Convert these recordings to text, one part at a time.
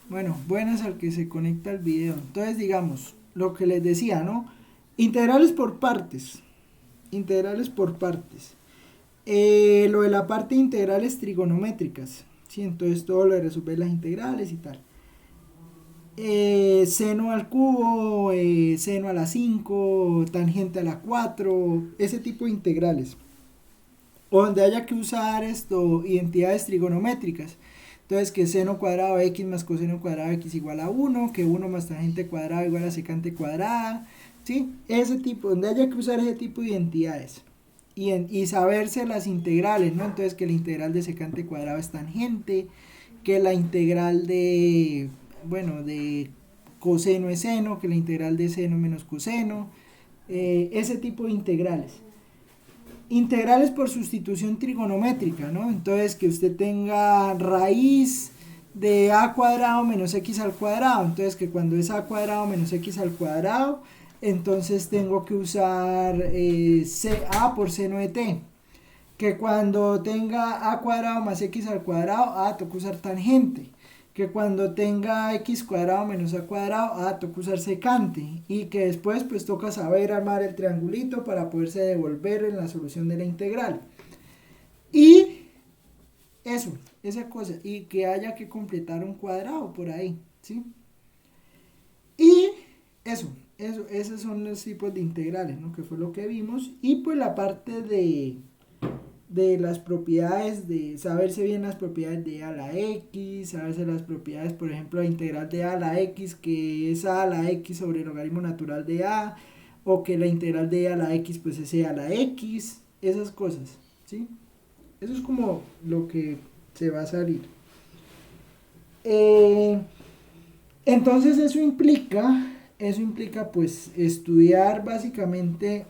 Bueno, buenas al que se conecta al video. Entonces, digamos, lo que les decía, ¿no? Integrales por partes. Integrales por partes. Lo de la parte de integrales trigonométricas. ¿Sí? Entonces, todo lo de resolver las integrales y tal. Seno al cubo, seno a la 5, tangente a la 4, ese tipo de integrales. O donde haya que usar esto, identidades trigonométricas. Entonces que seno cuadrado de x más coseno cuadrado de x igual a 1, que 1 más tangente cuadrado igual a secante cuadrada, ¿sí? Ese tipo, donde haya que usar ese tipo de identidades. Y saberse las integrales, ¿no? Entonces que la integral de secante cuadrado es tangente, que la integral de, bueno, de coseno es seno, que la integral de seno menos coseno, ese tipo de integrales. Integrales por sustitución trigonométrica, ¿no? Entonces que usted tenga raíz de a cuadrado menos x al cuadrado, entonces que cuando es a cuadrado menos x al cuadrado, entonces tengo que usar a por seno de t, que cuando tenga a cuadrado más x al cuadrado, toca usar tangente, que cuando tenga x cuadrado menos a cuadrado, toca usar secante, y que después pues toca saber armar el triangulito para poderse devolver en la solución de la integral. Y eso, esa cosa, y que haya que completar un cuadrado por ahí, ¿sí? Y esos son los tipos de integrales, ¿no? Que fue lo que vimos, y pues la parte de las propiedades, de saberse bien las propiedades de a a la x, saberse las propiedades, por ejemplo, la integral de a a la x, que es a la x sobre el logaritmo natural de a, o que la integral de a la x pues es a la x, esas cosas, ¿sí? Eso es como lo que se va a salir. Entonces eso implica pues estudiar básicamente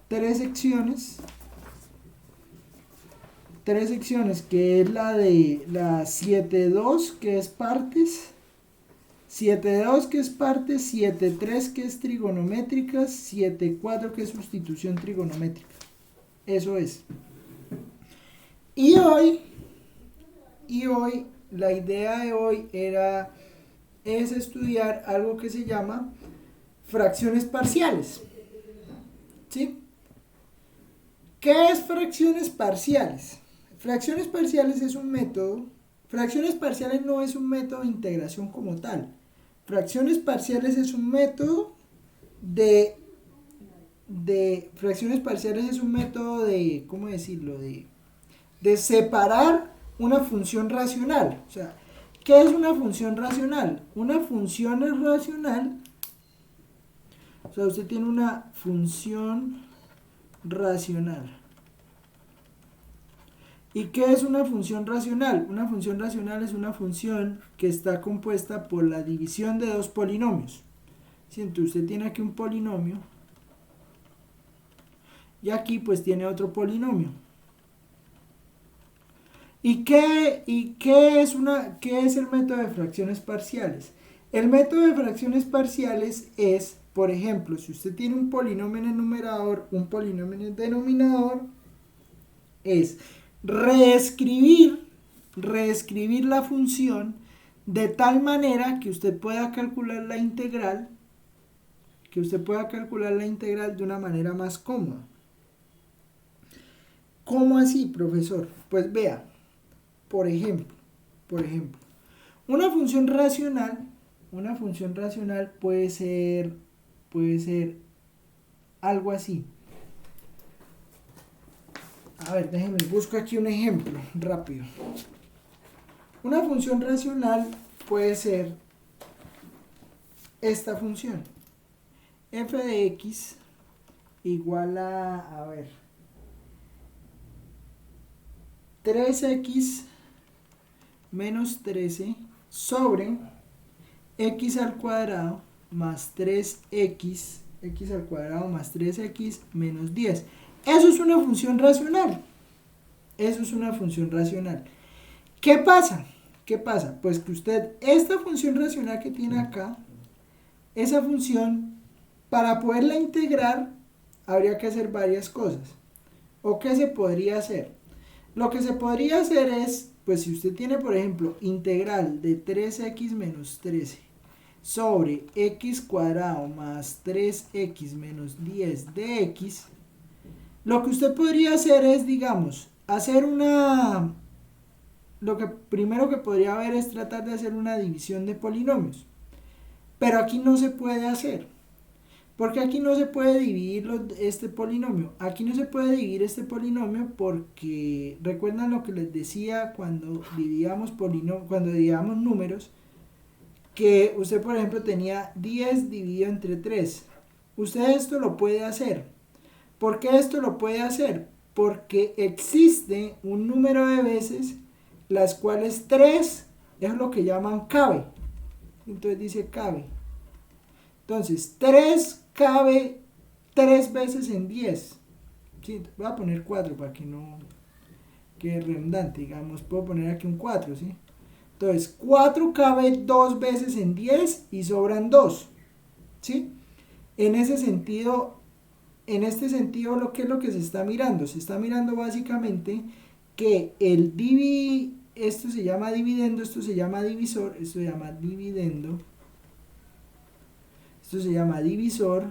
tres secciones, que es la de la 7.2, que es partes, 7.2 que es partes, 7.3 que es trigonométricas, 7.4 que es sustitución trigonométrica. Eso es. Y hoy, la idea de hoy es estudiar algo que se llama fracciones parciales. ¿Sí? ¿Qué es fracciones parciales? Fracciones parciales es un método. Fracciones parciales no es un método de integración como tal. Fracciones parciales es un método fracciones parciales es un método de, ¿cómo decirlo? De separar una función racional. O sea, ¿qué es una función racional? Una función es racional. O sea, usted tiene una función racional. ¿Y qué es una función racional? Una función racional es una función que está compuesta por la división de dos polinomios. ¿Sí? Entonces usted tiene aquí un polinomio y aquí pues tiene otro polinomio. ¿Y qué es el método de fracciones parciales? El método de fracciones parciales es, por ejemplo, si usted tiene un polinomio en el numerador, un polinomio en el denominador, es reescribir la función de tal manera que usted pueda calcular la integral, de una manera más cómoda. ¿Cómo así, profesor? Pues vea, por ejemplo, una función racional puede ser algo así. A ver, déjenme, busco aquí un ejemplo rápido. Una función racional puede ser esta función. F de x igual a ver, 3x menos 13 sobre x al cuadrado más 3x, x al cuadrado más 3x menos 10. Eso es una función racional. ¿Qué pasa? Pues que usted, esta función racional que tiene acá, esa función, para poderla integrar, habría que hacer varias cosas. ¿O qué se podría hacer? Lo que se podría hacer es pues si usted tiene, por ejemplo, integral de 3x menos 13 sobre x cuadrado más 3x menos 10 de x, lo que usted podría hacer es, digamos, hacer una... Lo que primero que podría haber es tratar de hacer una división de polinomios. Pero aquí no se puede hacer. Porque aquí no se puede dividir este polinomio. Aquí no se puede dividir este polinomio porque recuerdan lo que les decía cuando dividíamos números, que usted por ejemplo tenía 10 dividido entre 3. Usted esto lo puede hacer. ¿Por qué esto lo puede hacer? Porque existe un número de veces las cuales 3 es lo que llaman cabe. Entonces dice cabe. Entonces 3 cabe 3 veces en 10. Sí, voy a poner 4 para que no quede redundante. Digamos, puedo poner aquí un 4, ¿sí? Entonces 4 cabe 2 veces en 10 y sobran 2. ¿Sí? En este sentido, lo que es lo que se está mirando. Se está mirando básicamente que esto se llama dividendo, esto se llama divisor, esto se llama dividendo, esto se llama divisor.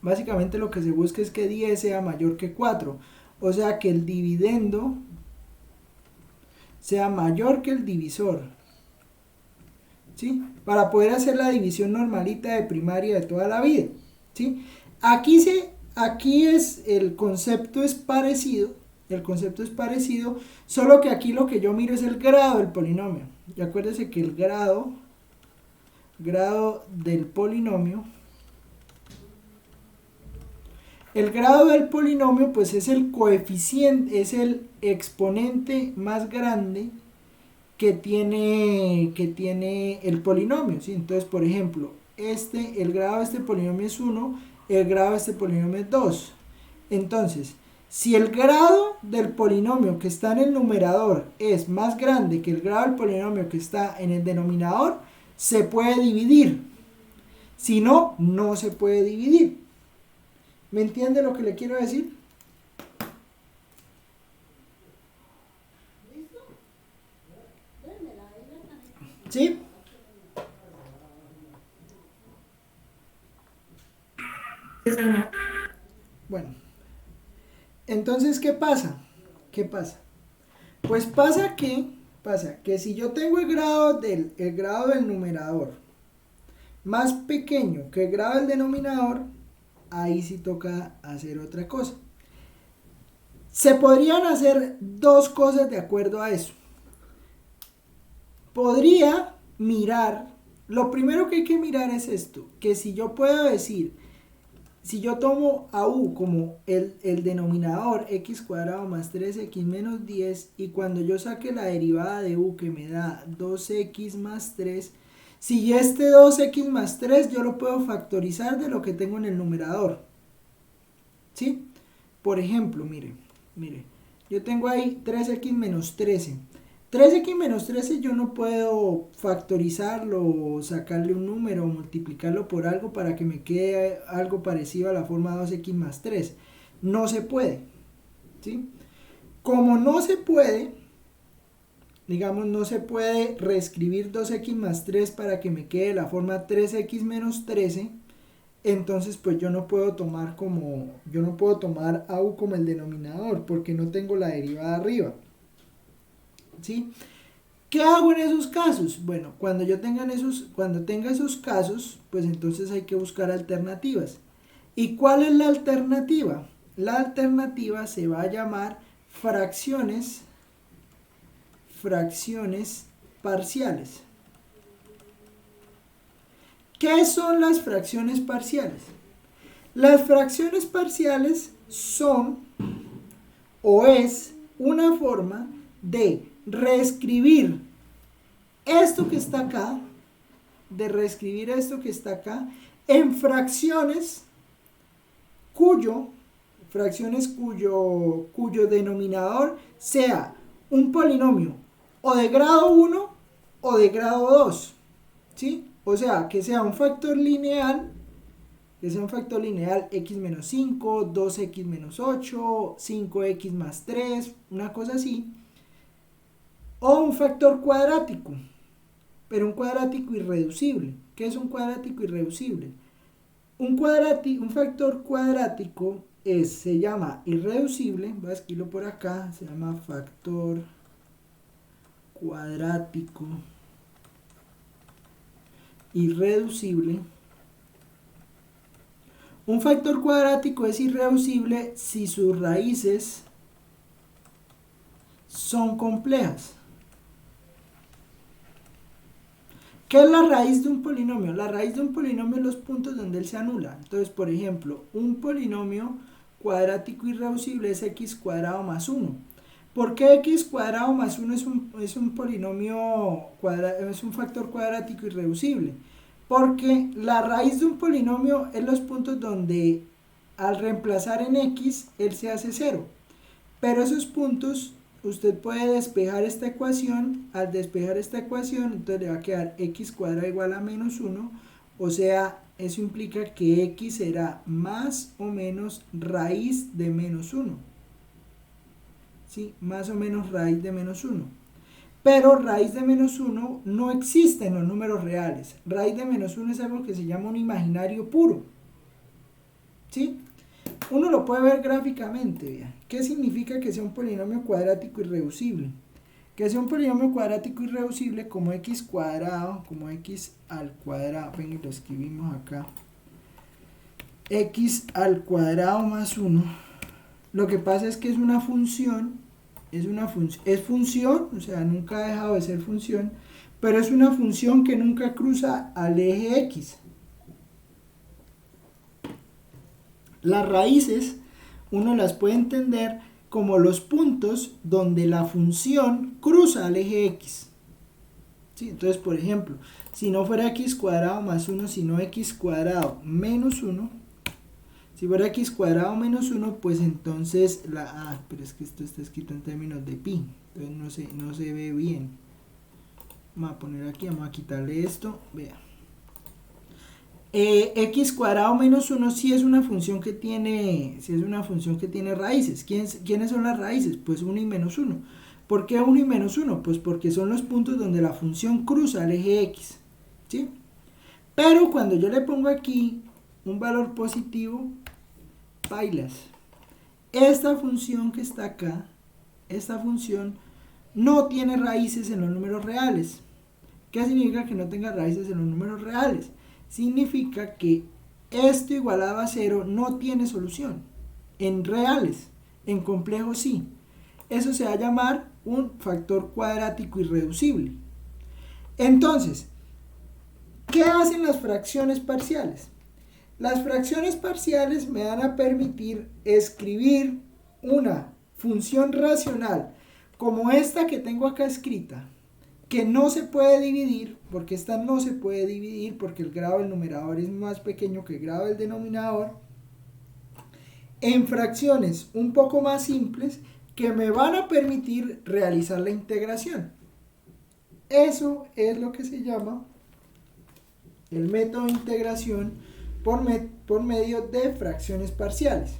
Básicamente lo que se busca es que 10 sea mayor que 4, o sea que el dividendo sea mayor que el divisor, ¿sí? Para poder hacer la división normalita de primaria de toda la vida, ¿sí? Aquí es el concepto es parecido. El concepto es parecido, solo que aquí lo que yo miro es el grado del polinomio. Y acuérdense que el grado del polinomio, el grado del polinomio pues es el coeficiente, es el exponente más grande que tiene el polinomio, ¿sí? Entonces, por ejemplo, el grado de este polinomio es 1, el grado de este polinomio es 2. Entonces, si el grado del polinomio que está en el numerador es más grande que el grado del polinomio que está en el denominador, se puede dividir. Si no, no se puede dividir. ¿Me entiende lo que le quiero decir? ¿Sí? Bueno, entonces, ¿qué pasa? ¿Qué pasa? Pues pasa que si yo tengo el grado del numerador más pequeño que el grado del denominador, ahí sí toca hacer otra cosa. Se podrían hacer dos cosas de acuerdo a eso. Podría mirar, lo primero que hay que mirar es esto, que si yo puedo decir, si yo tomo a u como el denominador x cuadrado más 3x menos 10 y cuando yo saque la derivada de u que me da 2x más 3, si este 2x más 3 yo lo puedo factorizar de lo que tengo en el numerador. ¿Sí? Por ejemplo, mire, yo tengo ahí 3x menos 13. 3x menos 13 yo no puedo factorizarlo o sacarle un número o multiplicarlo por algo para que me quede algo parecido a la forma 2x más 3. No se puede. ¿Sí? Como no se puede, digamos, no se puede reescribir 2x más 3 para que me quede la forma 3x menos 13, entonces pues yo no puedo tomar a u como el denominador porque no tengo la derivada arriba. ¿Sí? ¿Qué hago en esos casos? Bueno, cuando tenga esos casos, pues entonces hay que buscar alternativas. ¿Y cuál es la alternativa? La alternativa se va a llamar fracciones parciales. ¿Qué son las fracciones parciales? Las fracciones parciales son o es una forma de reescribir esto que está acá, en fracciones cuyo denominador sea un polinomio o de grado 1 o de grado 2, ¿sí? O sea, que sea un factor lineal, x menos 5, 2x menos 8, 5x más 3, una cosa así, O un factor cuadrático, pero un cuadrático irreducible. ¿Qué es un cuadrático irreducible? Un factor cuadrático se llama irreducible, voy a escribirlo por acá, se llama factor cuadrático irreducible. Un factor cuadrático es irreducible si sus raíces son complejas. ¿Qué es la raíz de un polinomio? La raíz de un polinomio es los puntos donde él se anula. Entonces, por ejemplo, un polinomio cuadrático irreducible es x cuadrado más 1. ¿Por qué x cuadrado más 1 es un polinomio, es un factor cuadrático irreducible? Porque la raíz de un polinomio es los puntos donde al reemplazar en x, él se hace 0. Pero esos puntos, usted puede despejar esta ecuación. Al despejar esta ecuación, entonces le va a quedar x cuadrado igual a menos 1. O sea, eso implica que x será más o menos raíz de menos 1. ¿Sí? Más o menos raíz de menos 1. Pero raíz de menos 1 no existe en los números reales. Raíz de menos 1 es algo que se llama un imaginario puro. ¿Sí? Uno lo puede ver gráficamente. ¿Vean? ¿Qué significa que sea un polinomio cuadrático irreducible? Que sea un polinomio cuadrático irreducible como x cuadrado, como x al cuadrado. Venga, lo escribimos acá. X al cuadrado más 1. Lo que pasa es que es una función. Es función, o sea, nunca ha dejado de ser función, pero es una función que nunca cruza al eje X. Las raíces uno las puede entender como los puntos donde la función cruza al eje X. ¿Sí? Entonces, por ejemplo, si no fuera x cuadrado más 1, sino x cuadrado menos 1, si fuera x cuadrado menos 1, pues entonces pero es que esto está escrito en términos de pi, entonces no se ve bien. Vamos a poner aquí, vamos a quitarle esto, vea. X cuadrado menos 1 sí es una función que tiene, raíces. ¿Quiénes son las raíces? Pues 1 y menos 1. ¿Por qué 1 y menos 1? Pues porque son los puntos donde la función cruza el eje X. ¿Sí? Pero cuando yo le pongo aquí un valor positivo, bailas. Esta función que está acá, esta función no tiene raíces en los números reales. ¿Qué significa que no tenga raíces en los números reales? Significa que esto igualado a 0 no tiene solución. En reales, en complejos sí. Eso se va a llamar un factor cuadrático irreducible. Entonces, ¿qué hacen las fracciones parciales? Las fracciones parciales me van a permitir escribir una función racional como esta que tengo acá escrita, que no se puede dividir, porque esta no se puede dividir, porque el grado del numerador es más pequeño que el grado del denominador, en fracciones un poco más simples que me van a permitir realizar la integración. Eso es lo que se llama el método de integración por medio de fracciones parciales.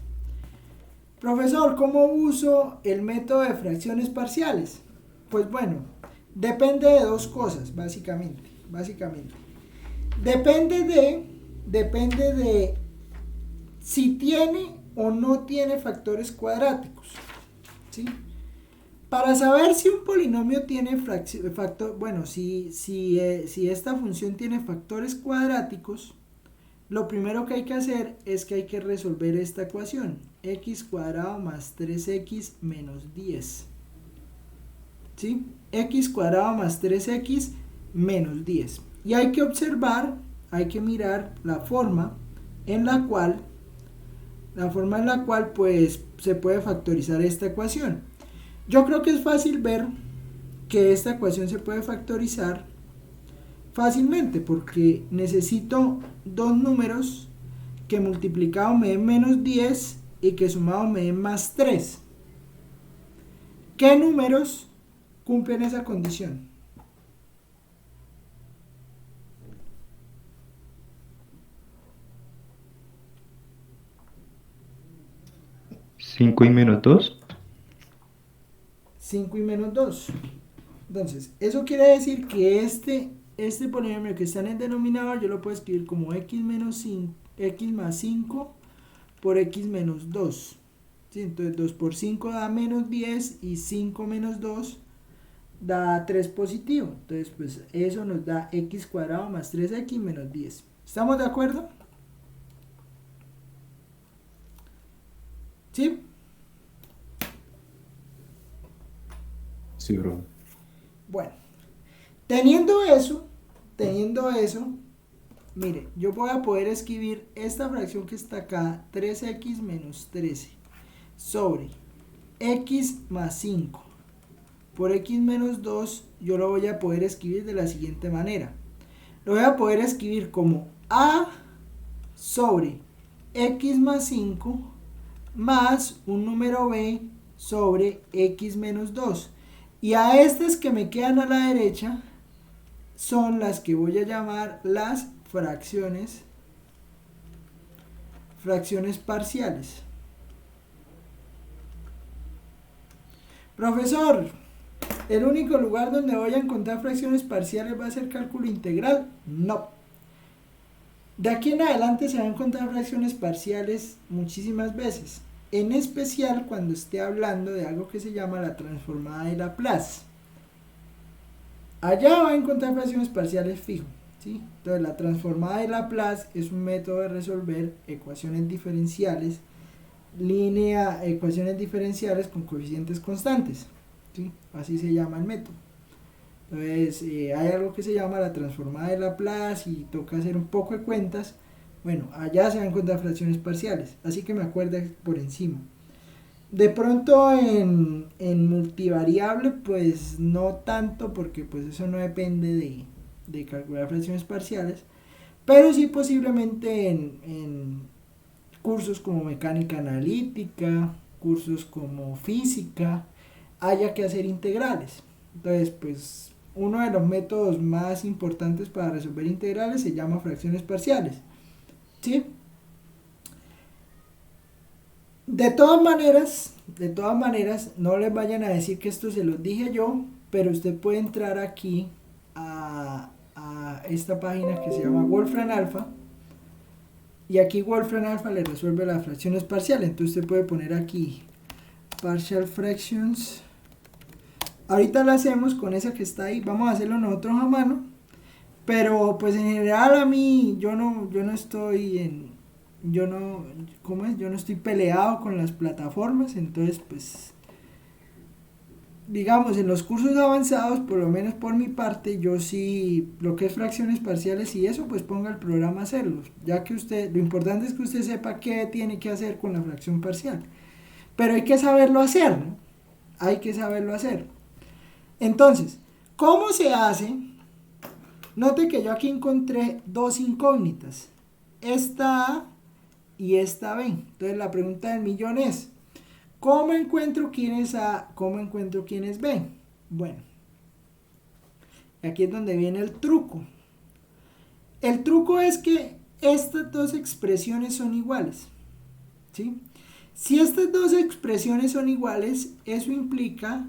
Profesor, ¿cómo uso el método de fracciones parciales? Pues bueno, depende de dos cosas, básicamente. Depende de si tiene o no tiene factores cuadráticos. ¿Sí? Para saber si un polinomio tiene si esta función tiene factores cuadráticos, lo primero que hay que hacer es que hay que resolver esta ecuación, x cuadrado más 3x menos 10. ¿Sí? X cuadrado más 3x menos 10. Y hay que observar, hay que mirar la forma en la cual pues se puede factorizar esta ecuación. Yo creo que es fácil ver que esta ecuación se puede factorizar fácilmente porque necesito dos números que multiplicados me den menos 10 y que sumados me den más 3. ¿Qué números cumplen esa condición? ¿5 y menos 2? 5 y menos 2. Entonces, eso quiere decir que este polinomio que está en el denominador yo lo puedo escribir como x menos 5, x más 5 por x menos 2. ¿Sí? Entonces 2 por 5 da menos 10 y 5 menos 2 da 3 positivo. Entonces pues eso nos da x cuadrado más 3x menos 10. ¿Estamos de acuerdo? ¿Sí? Sí, bro. Bueno, teniendo eso, mire, yo voy a poder escribir esta fracción que está acá, 3x menos 13, sobre x más 5 por x menos 2, yo lo voy a poder escribir de la siguiente manera. Lo voy a poder escribir como a sobre x más 5 más un número b sobre x menos 2. Y a estas que me quedan a la derecha son las que voy a llamar las fracciones parciales. Profesor, ¿el único lugar donde voy a encontrar fracciones parciales va a ser cálculo integral? No. De aquí en adelante se van a encontrar fracciones parciales muchísimas veces, en especial cuando esté hablando de algo que se llama la transformada de Laplace. Allá va a encontrar fracciones parciales fijo, ¿sí? Entonces la transformada de Laplace es un método de resolver ecuaciones diferenciales, ecuaciones diferenciales con coeficientes constantes, ¿sí? Así se llama el método. Entonces hay algo que se llama la transformada de Laplace y toca hacer un poco de cuentas. Bueno, allá se van a encontrar fracciones parciales, así que me acuerdo por encima. De pronto en multivariable pues no tanto, porque pues eso no depende de calcular fracciones parciales, pero sí posiblemente en cursos como mecánica analítica, cursos como física, haya que hacer integrales. Entonces pues uno de los métodos más importantes para resolver integrales se llama fracciones parciales, ¿sí? De todas maneras, no les vayan a decir que esto se los dije yo, pero usted puede entrar aquí a esta página que se llama Wolfram Alpha, y aquí Wolfram Alpha le resuelve las fracciones parciales. Entonces usted puede poner aquí partial fractions. Ahorita lo hacemos con esa que está ahí, vamos a hacerlo nosotros a mano, pero pues en general a mí yo no estoy yo no estoy peleado con las plataformas. Entonces pues digamos en los cursos avanzados, por lo menos por mi parte, yo sí lo que es fracciones parciales y eso, pues ponga el programa a hacerlos, ya que lo importante es que usted sepa qué tiene que hacer con la fracción parcial, pero hay que saberlo hacer, ¿no? Hay que saberlo hacer. Entonces, ¿cómo se hace? Note que yo aquí encontré dos incógnitas, esta A y esta B. Entonces la pregunta del millón es, ¿cómo encuentro quién es A? ¿Cómo encuentro quién es B? Bueno, aquí es donde viene el truco. El truco es que estas dos expresiones son iguales, ¿sí? Si estas dos expresiones son iguales, eso implica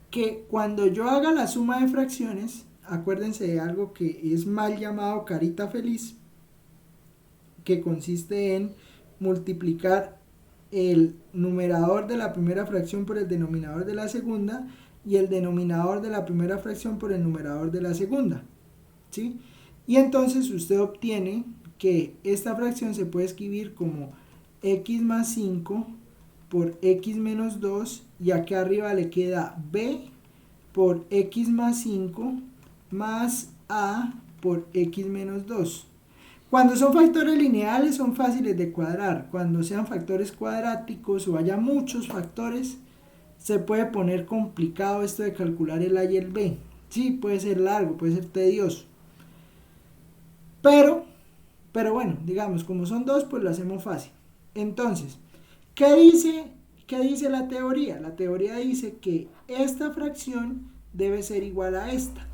que cuando yo haga la suma de fracciones, acuérdense de algo que es mal llamado carita feliz, que consiste en multiplicar el numerador de la primera fracción por el denominador de la segunda y el denominador de la primera fracción por el numerador de la segunda, ¿sí? Y entonces usted obtiene que esta fracción se puede escribir como x más 5 por x menos 2, y aquí arriba le queda b por x más 5 más a por x menos 2. Cuando son factores lineales son fáciles de cuadrar. Cuando sean factores cuadráticos o haya muchos factores, se puede poner complicado esto de calcular el A y el B. Sí, puede ser largo, puede ser tedioso. Pero bueno, digamos, como son dos, pues lo hacemos fácil. Entonces, ¿qué dice la teoría? La teoría dice que esta fracción debe ser igual a esta,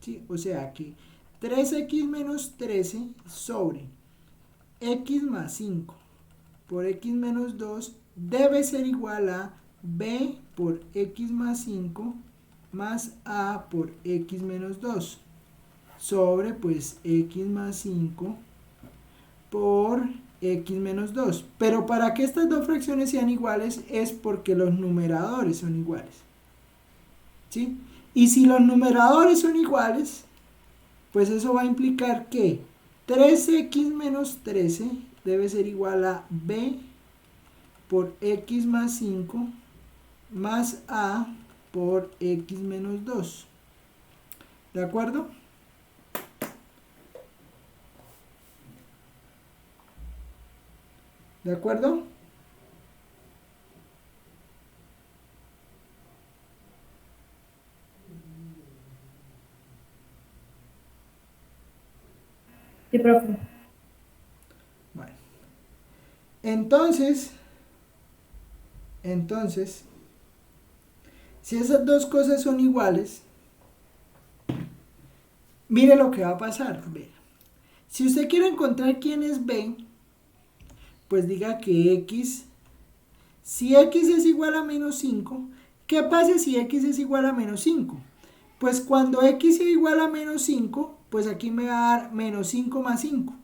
¿sí? O sea que 3x menos 13 sobre x más 5 por x menos 2 debe ser igual a b por x más 5 más a por x menos 2 sobre pues x más 5 por x menos 2. Pero para que estas dos fracciones sean iguales es porque los numeradores son iguales. ¿Sí? Y si los numeradores son iguales, pues eso va a implicar que 3x menos 13 debe ser igual a b por x más 5 más a por x menos 2. ¿De acuerdo? ¿De acuerdo? Sí, profe. Bueno. Entonces, si esas dos cosas son iguales, mire lo que va a pasar. Vea. Si usted quiere encontrar quién es b, pues diga que x, si x es igual a menos 5, ¿qué pasa si x es igual a menos 5? Pues cuando x sea igual a menos 5, pues aquí me va a dar menos 5 más 5.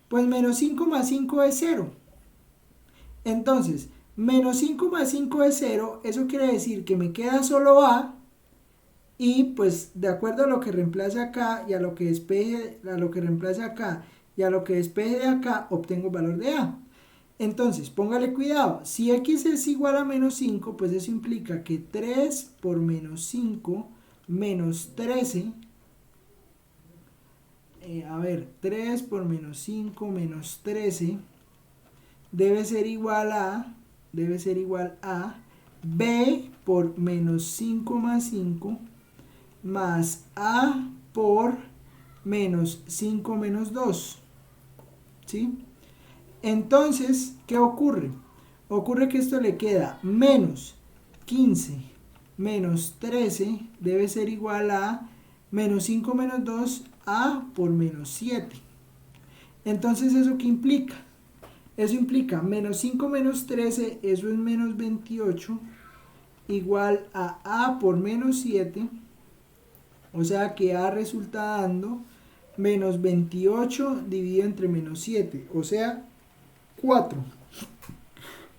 Pues menos 5 más 5 es 0. Entonces, menos 5 más 5 es 0, eso quiere decir que me queda solo a, y pues de acuerdo a lo que reemplace acá y a lo que despeje, a lo que reemplace acá y a lo que despeje de acá, obtengo el valor de a. Entonces, póngale cuidado, si x es igual a menos 5, pues eso implica que 3 por menos 5 menos 13, 3 por menos 5 menos 13 debe ser igual a b por menos 5 más 5 más a por menos 5 menos 2. ¿Sí? Entonces, ¿qué ocurre? Ocurre que esto le queda menos 15 menos 13 debe ser igual a menos 5 menos 2 a por menos 7. Entonces, ¿eso qué implica? Eso implica menos 5 menos 13, eso es menos 28, igual a por menos 7. O sea que a resulta dando menos 28 dividido entre menos 7, o sea 4.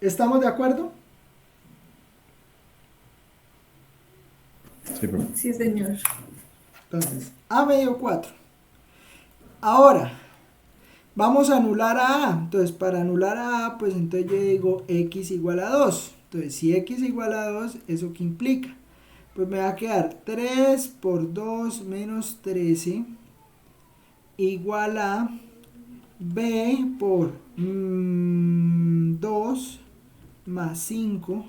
¿Estamos de acuerdo? Sí, profe. Sí, señor. Entonces, a me dio 4. Ahora, vamos a anular a a. Entonces, para anular a a, pues entonces yo digo x igual a 2. Entonces, si x igual a 2, ¿eso qué implica? Pues me va a quedar 3 por 2 menos 13 igual a b por 2 más 5,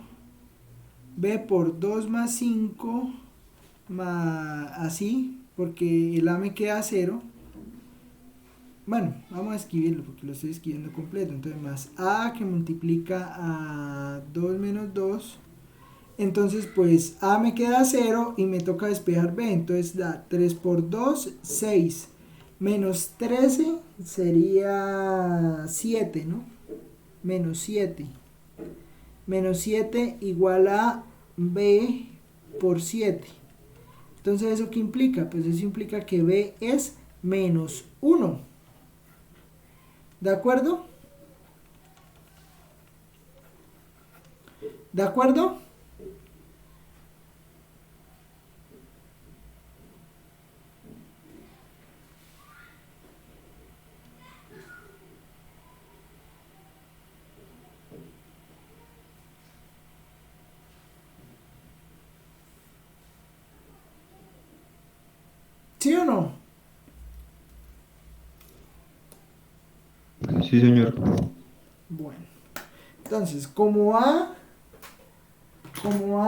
b por 2 más 5, más así, porque el a me queda 0. Bueno, vamos a escribirlo porque lo estoy escribiendo completo. Entonces más a que multiplica a 2 menos 2. Entonces pues a me queda 0 y me toca despejar b. Entonces da 3 por 2, 6. Menos 13 sería 7, ¿no? Menos 7. Menos 7 igual a b por 7. Entonces, ¿eso qué implica? Pues eso implica que b es menos 1. ¿De acuerdo? ¿De acuerdo? ¿Sí o no? Sí, señor. Bueno, entonces, como A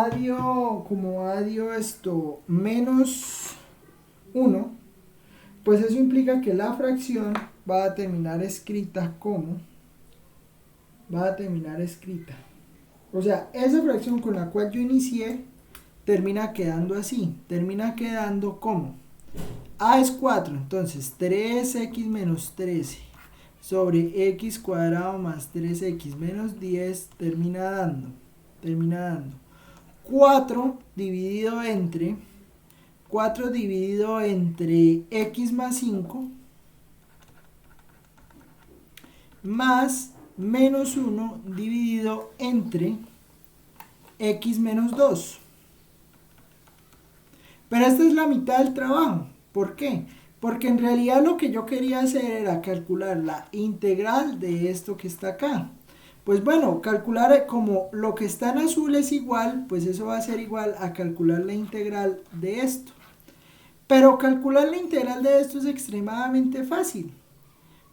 dio esto menos 1, pues eso implica que la fracción va a terminar escrita como, o sea, esa fracción con la cual yo inicié termina quedando así, termina quedando como a es 4, entonces 3x menos 13 sobre x cuadrado más 3x menos 10 termina dando 4 dividido entre 4 dividido entre x más 5 más menos 1 dividido entre x menos 2. Pero esta es la mitad del trabajo. ¿Por qué? Porque en realidad lo que yo quería hacer era calcular la integral de esto que está acá. Pues bueno, calcular como lo que está en azul es igual, pues eso va a ser igual a calcular la integral de esto. Pero calcular la integral de esto es extremadamente fácil.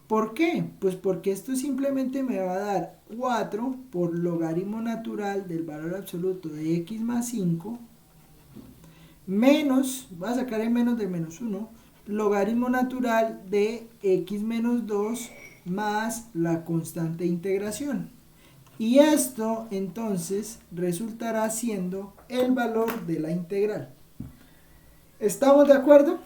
¿Por qué? Pues porque esto simplemente me va a dar 4 por logaritmo natural del valor absoluto de x más 5 menos, voy a sacar el menos de menos 1, logaritmo natural de x menos 2 más la constante de integración. Y esto entonces resultará siendo el valor de la integral. ¿Estamos de acuerdo?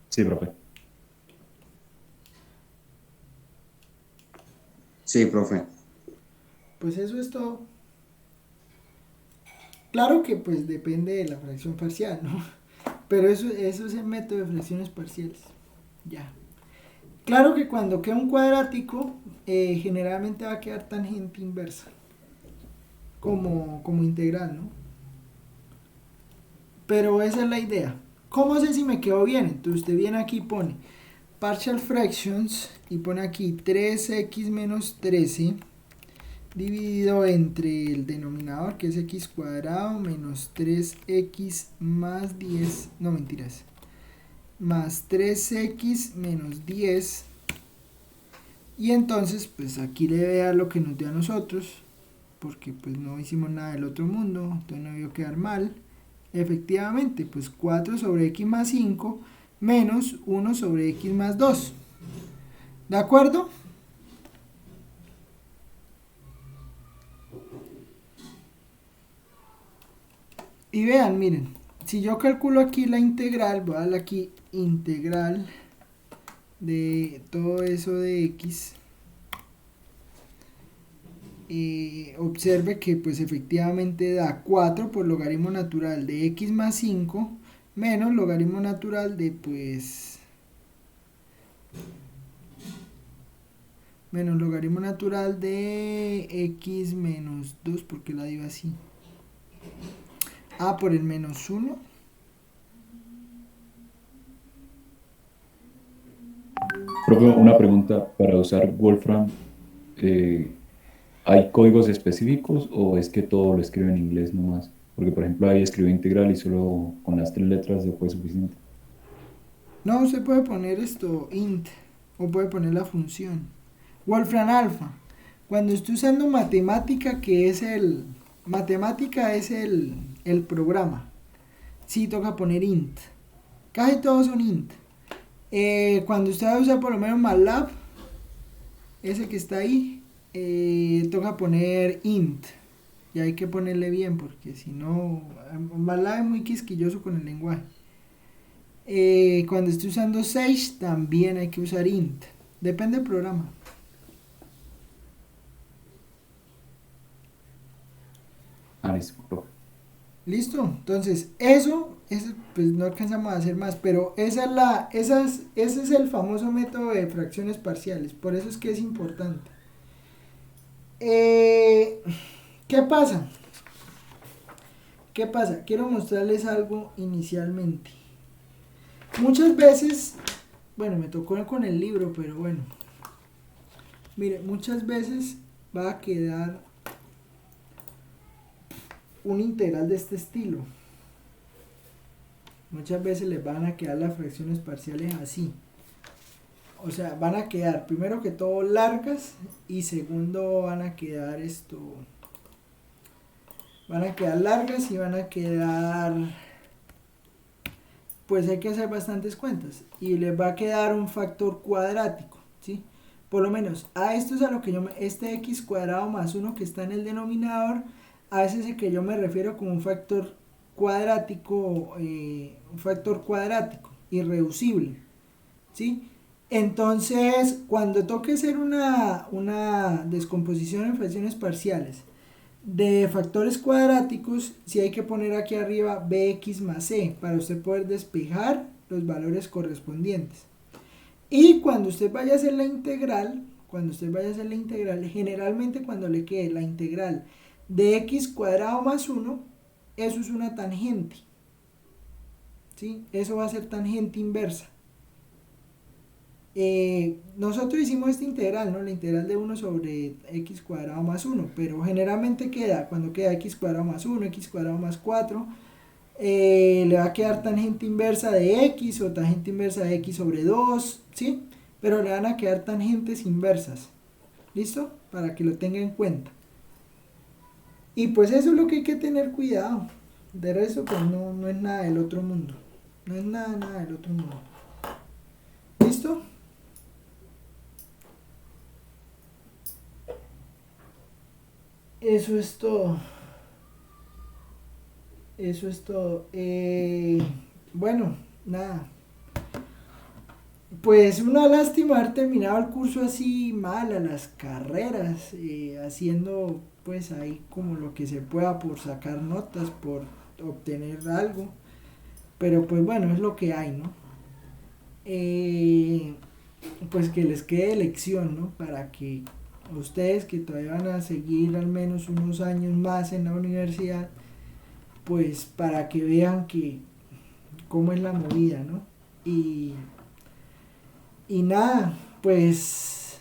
Sí, profe. Sí, profe. Pues eso es todo. Claro que pues depende de la fracción parcial, ¿no? Pero eso es el método de fracciones parciales. Ya. Claro que cuando queda un cuadrático, generalmente va a quedar tangente inversa. Como integral, ¿no? Pero esa es la idea. ¿Cómo sé si me quedó bien? Entonces usted viene aquí y pone partial fractions y pone aquí 3x menos 13 dividido entre el denominador que es x cuadrado menos 3x más 10, no mentiras, más 3x menos 10 y entonces pues aquí le vea lo que nos dio a nosotros porque pues no hicimos nada del otro mundo, entonces no debió quedar mal. Efectivamente, pues 4 sobre x más 5 menos 1 sobre x más 2. ¿De acuerdo? Y vean, miren, si yo calculo aquí la integral, voy a darle aquí integral de todo eso de x. Observe que pues efectivamente da 4 por logaritmo natural de x más 5 menos logaritmo natural de pues menos logaritmo natural de x menos 2 porque la dio así por el menos 1 Profe, una pregunta. Para usar Wolfram, eh, ¿hay códigos específicos o es que todo lo escribe en inglés nomás? Porque, por ejemplo, ahí escribió integral y solo con las 3 letras ya fue suficiente. no, usted puede poner esto int o puede poner la función Wolfram alfa. Cuando estoy usando matemática, que es el programa, sí toca poner int. Casi todos son int. Cuando usted va a usar por lo menos MATLAB, ese que está ahí, toca poner int. Y hay que ponerle bien, porque si no, MATLAB es muy quisquilloso con el lenguaje. Cuando estoy usando Sage, también hay que usar int. Depende del programa. Listo, profe. Listo, entonces eso pues no alcanzamos a hacer más, pero ese es el famoso método de fracciones parciales, por eso es que es importante. ¿Qué pasa? ¿Qué pasa? Quiero mostrarles algo inicialmente. Muchas veces, bueno, me tocó con el libro, pero bueno, mire, muchas veces va a quedar un integral de este estilo. Muchas veces les van a quedar las fracciones parciales así. O sea, van a quedar primero que todo largas y segundo van a quedar van a quedar largas y van a quedar, pues hay que hacer bastantes cuentas y les va a quedar un factor cuadrático, ¿sí? Por lo menos a esto es a lo que este x cuadrado más 1 que está en el denominador, a ese es el que yo me refiero como un factor cuadrático irreducible, ¿sí? Entonces, cuando toque hacer una descomposición en fracciones parciales de factores cuadráticos, sí hay que poner aquí arriba bx más c para usted poder despejar los valores correspondientes. Y cuando usted vaya a hacer la integral, generalmente cuando le quede la integral de x cuadrado más 1, eso es una tangente. ¿Sí? Eso va a ser tangente inversa. Nosotros hicimos esta integral, ¿no? La integral de 1 sobre x cuadrado más 1, pero generalmente cuando queda x cuadrado más 1, x cuadrado más 4, le va a quedar tangente inversa de x o tangente inversa de x sobre 2, ¿sí? Pero le van a quedar tangentes inversas, ¿listo? Para que lo tenga en cuenta. Y pues eso es lo que hay que tener cuidado. De resto, pues no es nada del otro mundo. No es nada del otro mundo. ¿Listo? Eso es todo. Eso es todo. Bueno, nada. Pues una lástima haber terminado el curso así mal a las carreras, haciendo pues ahí como lo que se pueda por sacar notas, por obtener algo. Pero pues bueno, es lo que hay, ¿no? Pues que les quede lección, ¿no? Para que ustedes que todavía van a seguir al menos unos años más en la universidad, pues para que vean que cómo es la movida, ¿no? Y nada, pues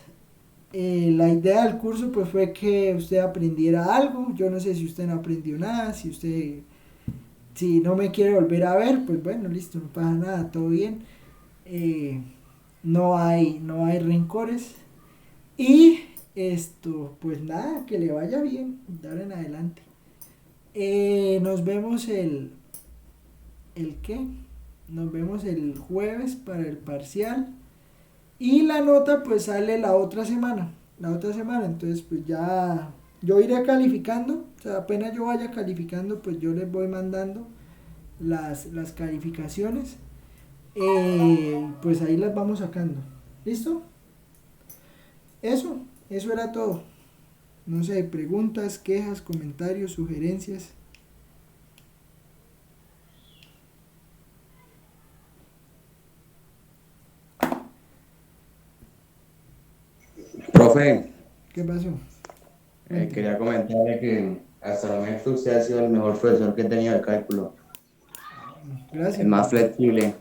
la idea del curso pues fue que usted aprendiera algo. Yo no sé si usted no aprendió nada, si no me quiere volver a ver, pues bueno, listo, no pasa nada, todo bien. No hay rencores. Y esto, pues nada, que le vaya bien de ahora en adelante. Nos vemos ¿el qué? Nos vemos el jueves para el parcial. Y la nota pues sale la otra semana. Entonces pues ya yo iré calificando. O sea, apenas yo vaya calificando, pues yo les voy mandando las calificaciones. Pues ahí las vamos sacando. ¿Listo? Eso era todo. No sé, preguntas, quejas, comentarios, sugerencias. Profe, ¿Qué pasó? quería comentarle que hasta el momento usted ha sido el mejor profesor que he tenido de cálculo, el Gracias, más profe. flexible.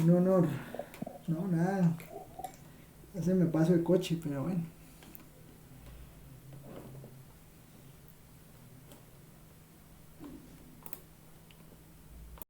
Un honor. No, nada. Ya se me pasó el coche, pero bueno.